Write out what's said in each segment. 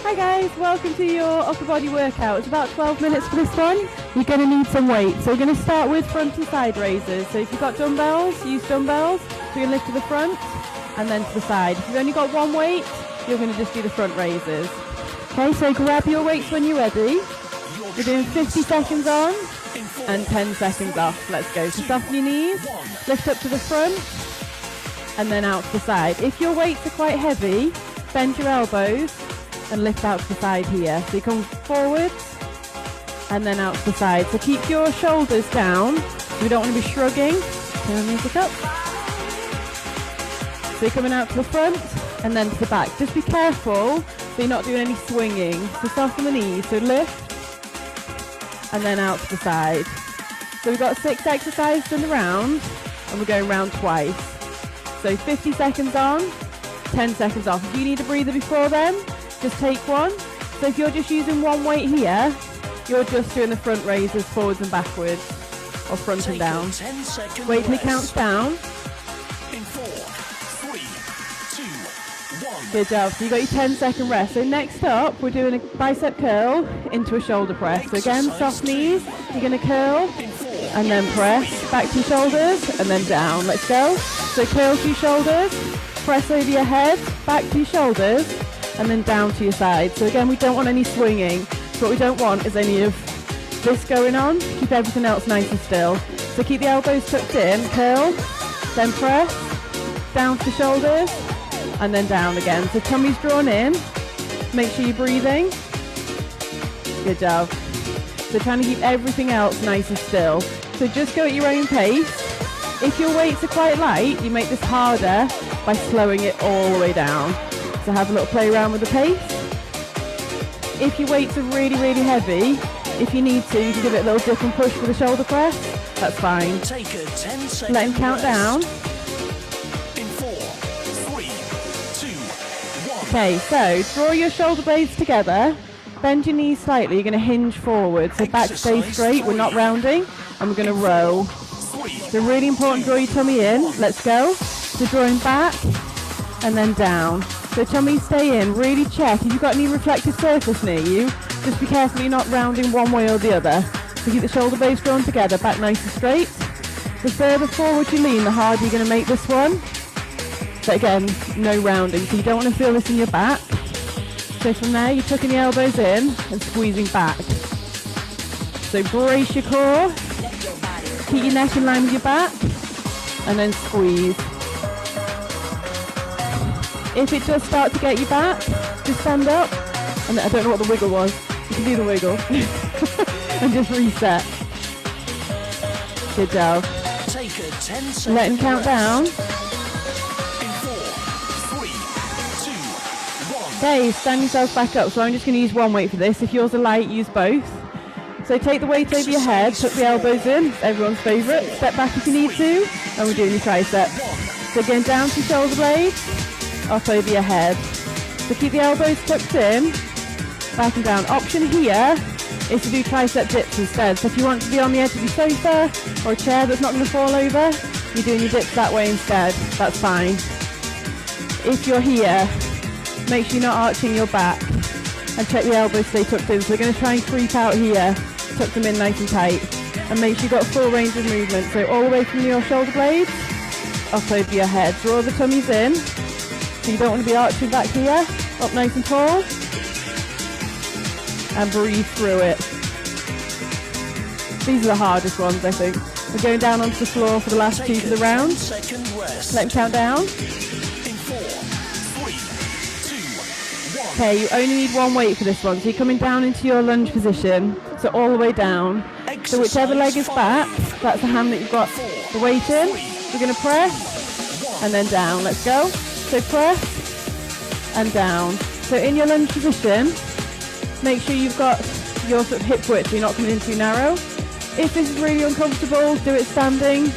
Hi guys, welcome to your upper body workout. It's about 12 minutes for this one. You're going to need some weight. So we're going to start with front and side raises. So if you've got dumbbells, use dumbbells. So you're going to lift to the front and then to the side. If you've only got one weight, you're going to just do the front raises. Okay, so grab your weights when you're ready. We're doing 50 seconds on and 10 seconds off. Let's go. So soften your knees, lift up to the front and then out to the side. If your weights are quite heavy, bend your elbows and lift out to the side here. So you come forwards and then out to the side. So keep your shoulders down. We don't want to be shrugging. Turn the music up. So you're coming out to the front and then to the back. Just be careful so you're not doing any swinging. So soften the knees. So lift and then out to the side. So we've got 6 exercises in the round and we're going round twice. So 50 seconds on, 10 seconds off. If you need a breather before then, just take one. So if you're just using one weight here, you're just doing the front raises forwards and backwards, or front and down. Wait till it counts down. In 4, 3, 2, 1. Good job. So you got your 10-second rest. So next up, we're doing a bicep curl into a shoulder press. So again, soft knees. You're going to curl and then press back to your shoulders and then down. Let's go. So curl to your shoulders, press over your head, back to your shoulders, and then down to your side. So again, we don't want any swinging. So what we don't want is any of this going on. Keep everything else nice and still. So keep the elbows tucked in, curl, then press, down to the shoulders, and then down again. So tummy's drawn in. Make sure you're breathing. Good job. So trying to keep everything else nice and still. So just go at your own pace. If your weights are quite light, you make this harder by slowing it all the way down. So have a little play around with the pace. If your weights are really, really heavy, if you need to, you can give it a little dip and push with the shoulder press. That's fine. Take a 10-second Let him count down. In 4, 3, 2, 1. Okay, so draw your shoulder blades together. Bend your knees slightly. You're going to hinge forward. So back stays straight. We're not rounding. And we're going to roll. So really important, draw your tummy in. Let's go. So drawing back and then down. So tummy stay in. Really check. If you've got any reflective surface near you, just be careful you're not rounding one way or the other. So keep the shoulder blades drawn together. Back nice and straight. The further forward you lean, the harder you're going to make this one. But again, no rounding. So you don't want to feel this in your back. So from there, you're tucking the elbows in and squeezing back. So brace your core. Keep your neck in line with your back. And then squeeze. If it does start to get you back, just stand up. And I don't know what the wiggle was. You can do the wiggle. And just reset. Good job. Take a 10-second Let him count down. In 4, 3, 2, 1. Okay, stand yourself back up. So I'm just going to use one weight for this. If yours are light, use both. So take the weight over your head, tuck the elbows in. It's everyone's favourite. Step back if you need to. And we're doing your triceps. So again, down to your shoulder blades, up over your head. So keep the elbows tucked in, back and down. Option here is to do tricep dips instead. So if you want to be on the edge of your sofa or a chair that's not going to fall over, you're doing your dips that way instead. That's fine. If you're here, make sure you're not arching your back and check the elbows stay tucked in. So we're going to try and creep out here, tuck them in nice and tight, and make sure you've got full range of movement. So all the way from your shoulder blades, up over your head. Draw the tummies in, so you don't want to be arching back here, up nice and tall, and breathe through it. These are the hardest ones, I think. We're going down onto the floor for the last two for the round. Let him count down. In 4, 3, 2, 1. Okay, you only need one weight for this one. So you're coming down into your lunge position, so all the way down. So whichever leg is back, that's the hand that you've got the weight in. We're going to press and then down. Let's go. So press and down. So in your lunge position, make sure you've got your sort of hip width, so you're not coming in too narrow. If this is really uncomfortable, do it standing.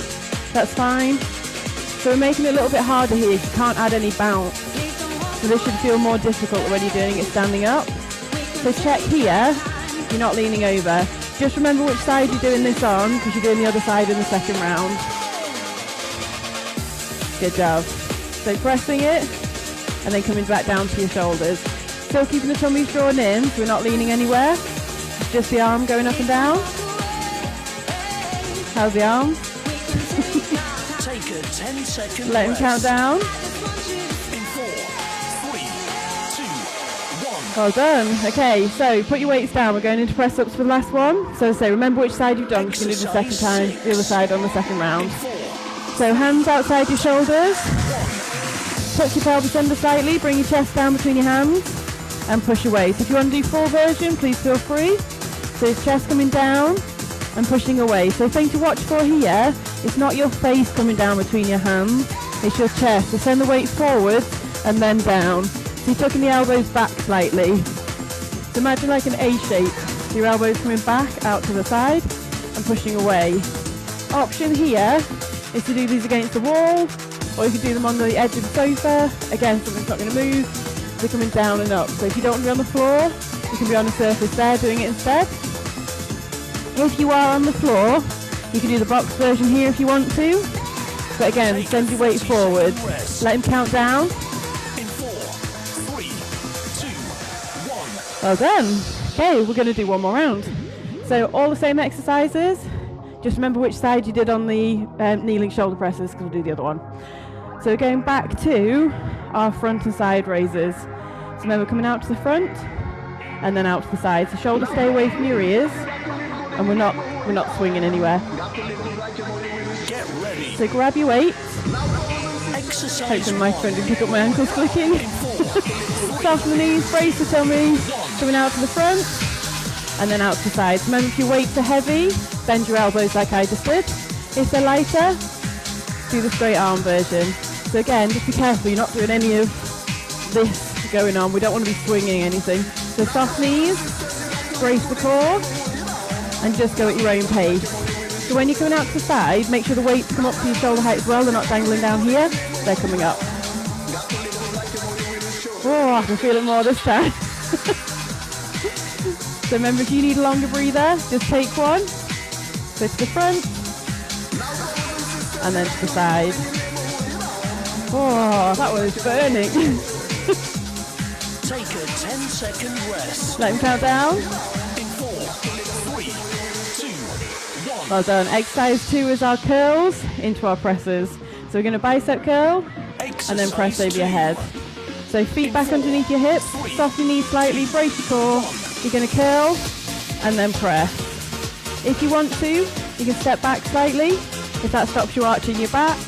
That's fine. So we're making it a little bit harder here. You can't add any bounce. So this should feel more difficult when you're doing it standing up. So check here, you're not leaning over. Just remember which side you're doing this on, because you're doing the other side in the second round. Good job. So pressing it, and then coming back down to your shoulders. Still keeping the tummies drawn in, so we're not leaning anywhere. It's just the arm going up and down. How's the arm? Take a 10-second Let him count down. In 4, 3, 2, 1. Well done. Okay, so put your weights down. We're going into press ups for the last one. So remember which side you've done. You're going to do the second time, the other side on the second round. So hands outside your shoulders. Tuck your pelvis under slightly. Bring your chest down between your hands and push your weight. If you want to do full version, please feel free. So it's chest coming down and pushing away. So the thing to watch for here, it's not your face coming down between your hands, it's your chest. So send the weight forward and then down. So you're tucking the elbows back slightly. So imagine like an A shape. Your elbows coming back out to the side and pushing away. Option here is to do these against the wall, or you can do them on the edge of the sofa. Again, something's not going to move. They're coming down and up. So if you don't want to be on the floor, you can be on the surface there doing it instead. If you are on the floor, you can do the box version here if you want to. But again, send your weight forward. Let him count down. In 4, 3, 2, 1. Well done. Okay, we're going to do one more round. So all the same exercises. Just remember which side you did on the kneeling shoulder presses, because we'll do the other one. So going back to our front and side raises. So remember coming out to the front and then out to the side. So shoulders stay away from your ears, and we're not swinging anywhere. Get ready. So grab your weight. Exercise Hope the microphone didn't pick up my ankles clicking. Soften the knees, brace the tummy, coming out to the front and then out to the sides. Remember, if your weights are heavy, bend your elbows like I just did. If they're lighter, do the straight arm version. So again, just be careful you're not doing any of this going on. We don't want to be swinging anything. So soft knees, brace the core, and just go at your own pace. So when you're coming out to the side, make sure the weights come up to your shoulder height as well. They're not dangling down here, they're coming up. Oh, I can feel it more this time. So remember, if you need a longer breather, just take one. So to the front, and then to the side. Oh, that was burning. Take a 10-second rest. Let him count down. In 4, 3, 2, 1. Well done. Exercise 2 is our curls into our presses. So we're going to bicep curl and then press over your head. So feet back underneath your hips, soften your knees slightly, brace your core. You're going to curl and then press. If you want to, you can step back slightly. If that stops you arching your back,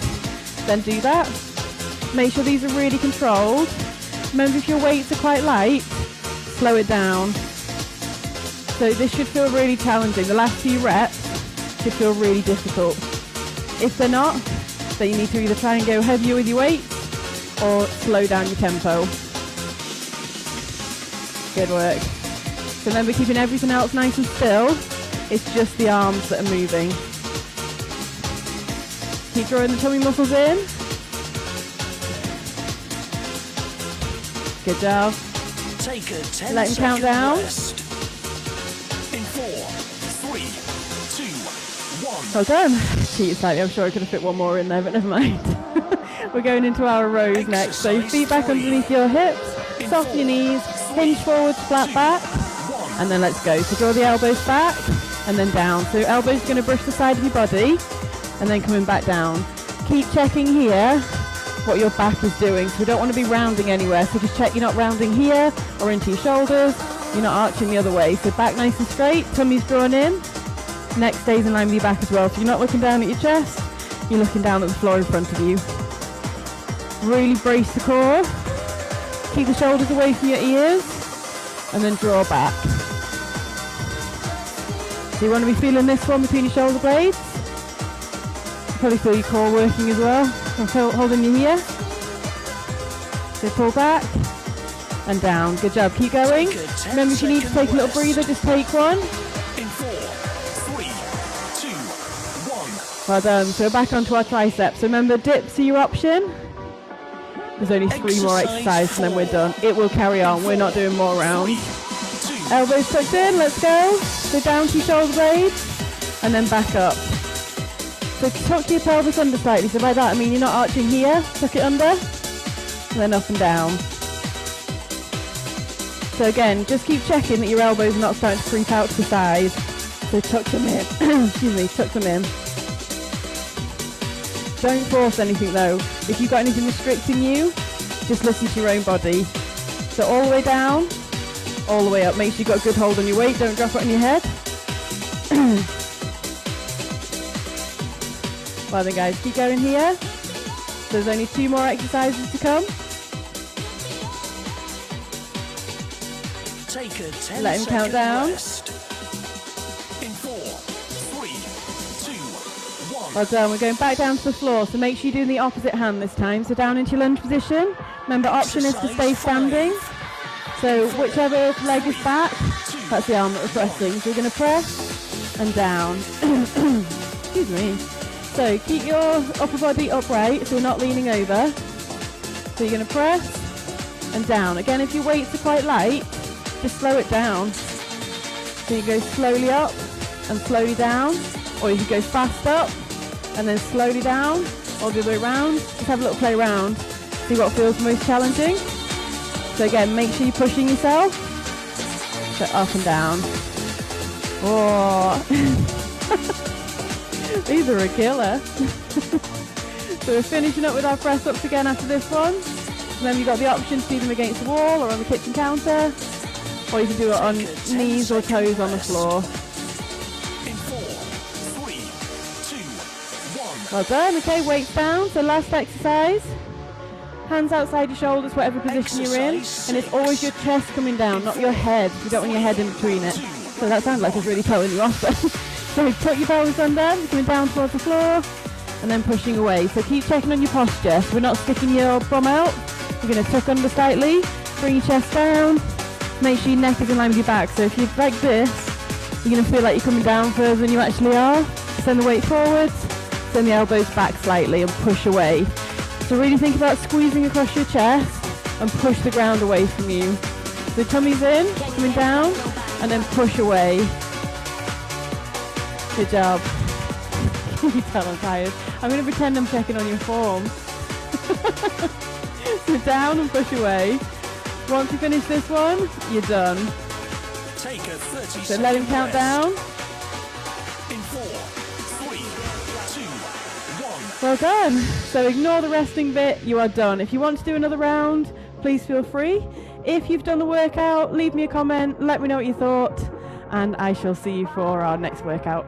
then do that. Make sure these are really controlled. Remember, if your weights are quite light, slow it down. So this should feel really challenging. The last few reps should feel really difficult. If they're not, then you need to either try and go heavier with your weights or slow down your tempo. Good work. So remember, keeping everything else nice and still. It's just the arms that are moving. Keep drawing the tummy muscles in. Good job. Take a 10 Let him count down. Rest. In 4, 3, 2, 1. Well done. Cheated slightly. I'm sure I could have fit one more in there, but never mind. We're going into our rows next. So feet back underneath your hips, soften your knees, hinge forwards, flat back, and then let's go. So draw the elbows back and then down. So elbows are going to brush the side of your body and then coming back down. Keep checking here what your back is doing. So we don't want to be rounding anywhere. So just check you're not rounding here or into your shoulders. You're not arching the other way. So back nice and straight, tummy's drawn in. Neck stays in line with your back as well. So you're not looking down at your chest, you're looking down at the floor in front of you. Really brace the core. Keep the shoulders away from your ears and then draw back. So you want to be feeling this one between your shoulder blades. You probably feel your core working as well. I'm holding you here. So pull back and down. Good job. Keep going. Remember, if you need to take a little breather, just take one. In 4, 3, 2, 1. Well done. So back onto our triceps. So remember, dips are your option. There's only 3 more exercises and then we're done. It will carry on. We're not doing more rounds. Elbows tucked in. Let's go. So down to your shoulder blades and then back up. So tuck your pelvis under slightly. So by that I mean you're not arching here. Tuck it under and then up and down. So again, just keep checking that your elbows are not starting to creep out to the side. So tuck them in. Excuse me, tuck them in. Don't force anything though. If you've got anything restricting you, just listen to your own body. So all the way down, all the way up. Make sure you've got a good hold on your weight. Don't drop it on your head. Well then guys, keep going here. So there's only 2 more exercises to come. Take a 10 Let him count down. Rest. In 4, 3, 2, 1. Well done. We're going back down to the floor. So make sure you're doing the opposite hand this time. So down into your lunge position. Remember, option is to stay standing. So whichever leg is back, that's the arm that we're pressing. So you're going to press and down. Excuse me. So keep your upper body upright so you're not leaning over. So you're going to press and down. Again, if your weights are quite light, just slow it down. So you go slowly up and slowly down, or you can go fast up and then slowly down, or the other way around. Just have a little play around, see what feels most challenging. So again, make sure you're pushing yourself. So up and down. Oh, these are a killer. So we're finishing up with our press ups again after this one. Remember, you've got the option to do them against the wall or on the kitchen counter, or you can do it on knees or toes on the floor. In 4, 3, 2, 1. Well done. Okay, weights down. So last exercise. Hands outside your shoulders, whatever position you're in, and it's always your chest coming down, not your head. You don't want your head in between it. So that sounds like it's really telling you off then. So put your pelvis under, coming down towards the floor, and then pushing away. So keep checking on your posture. So we're not sticking your bum out. You're going to tuck under slightly, bring your chest down, make sure your neck is in line with your back. So if you're like this, you're going to feel like you're coming down further than you actually are. Send the weight forwards, send the elbows back slightly and push away. So really think about squeezing across your chest and push the ground away from you. So tummy's in, coming down, and then push away. Good job. Can you tell I'm tired? I'm going to pretend I'm checking on your form. So down and push away. Once you finish this one, you're done. Take a 30 So let him count down. In 4, 3, 2, 1. Well done. So ignore the resting bit, you are done. If you want to do another round, please feel free. If you've done the workout, leave me a comment, let me know what you thought, and I shall see you for our next workout.